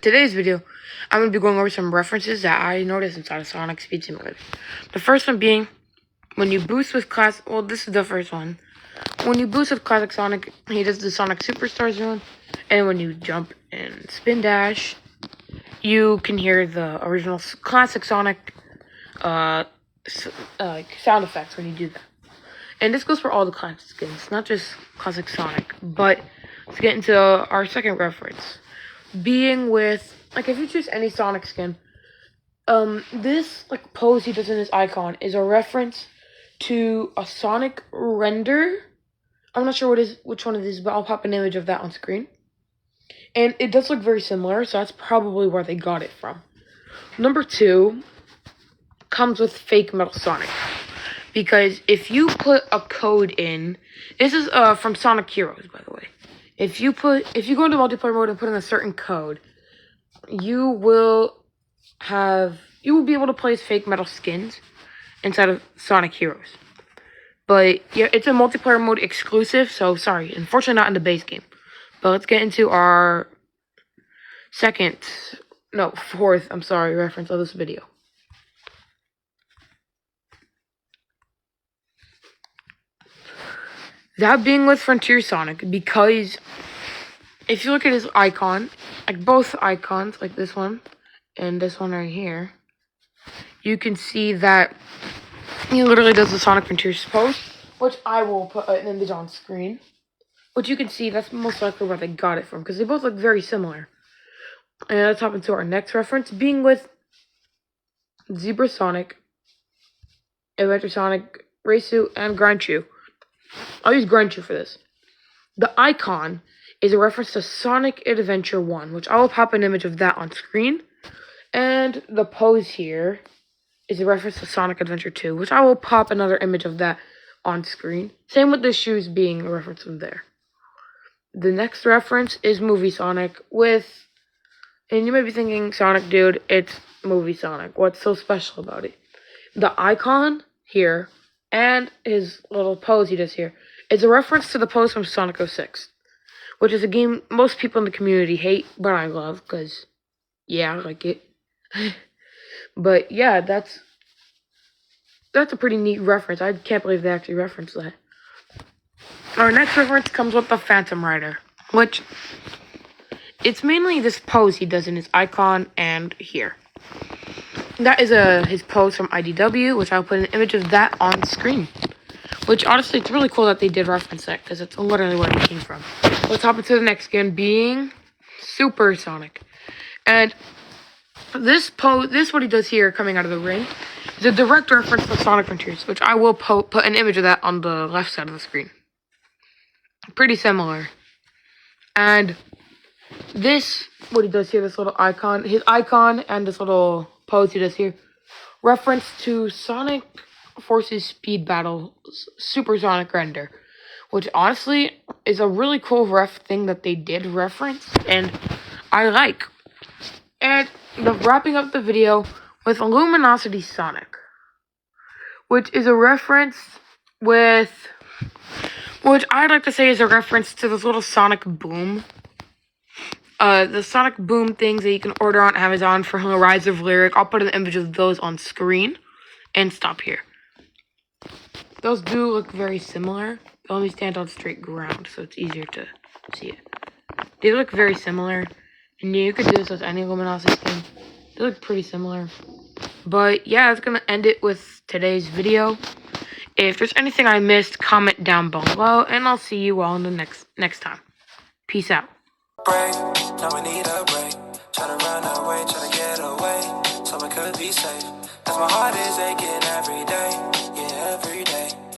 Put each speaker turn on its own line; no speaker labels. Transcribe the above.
today's video, I'm going to be going over some references that I noticed inside of Sonic Speed Simulator. The first one being, when you boost with this is the first one. When you boost with Classic Sonic, he does the Sonic Superstar Zone, and when you jump and spin dash, you can hear the original Classic Sonic sound effects when you do that. And this goes for all the classic skins, not just Classic Sonic. But let's get into our second reference. Being with, if you choose any Sonic skin, this, pose he does in his icon is a reference to a Sonic render. I'm not sure which one it is, but I'll pop an image of that on screen. And it does look very similar, so that's probably where they got it from. Number 2 comes with Fake Metal Sonic. Because if you put a code in, this is from Sonic Heroes, by the way. If you go into multiplayer mode and put in a certain code, you will be able to place fake metal skins inside of Sonic Heroes. But yeah, it's a multiplayer mode exclusive, so sorry, unfortunately not in the base game. But let's get into our fourth reference of this video. That being with Frontier Sonic, because if you look at his icon, both icons, this one and this one right here, you can see that he literally does the Sonic Frontiers pose, which I will put an image on screen. Which you can see, that's most likely where they got it from, because they both look very similar. And let's hop into our next reference, being with Zebra Sonic, Adventure Sonic, Reisu, and Grunchu. I'll use Grunchu for this. The icon is a reference to Sonic Adventure 1, which I will pop an image of that on screen. And the pose here is a reference to Sonic Adventure 2, which I will pop another image of that on screen. Same with the shoes being a reference from there. The next reference is Movie Sonic and you may be thinking, Sonic dude, it's Movie Sonic. What's so special about it? The icon here and his little pose he does here is a reference to the pose from Sonic 06, which is a game most people in the community hate, but I love, because, yeah, I like it. But, yeah, that's a pretty neat reference. I can't believe they actually referenced that. Our next reference comes with the Phantom Rider, which, it's mainly this pose he does in his icon and here. That is his pose from IDW, which I'll put an image of that on screen. Which, honestly, it's really cool that they did reference that, because it's literally where it came from. Let's hop into the next skin, being Super Sonic. And this what he does here, coming out of the ring, is a direct reference to Sonic Frontiers, which I will put an image of that on the left side of the screen. Pretty similar. And this, what he does here, this little icon, his icon and this little pose he does here, reference to Sonic Forces Speed Battle Super Sonic Render, which honestly is a really cool thing that they did reference, and I like. And wrapping up the video with Luminosity Sonic, which is a reference which I'd like to say is a reference to this little Sonic Boom. The Sonic Boom things that you can order on Amazon for Rise of Lyric. I'll put an image of those on screen and stop here. Those do look very similar. They only stand on straight ground, so it's easier to see it. They look very similar. And you could do this with any Luminosity skin. They look pretty similar. But yeah, that's going to end it with today's video. If there's anything I missed, comment down below. And I'll see you all in the next time. Peace out.
Break, now I need a break. Try to run away, try to get away, so I could be safe. Cause my heart is aching every day, yeah, every day.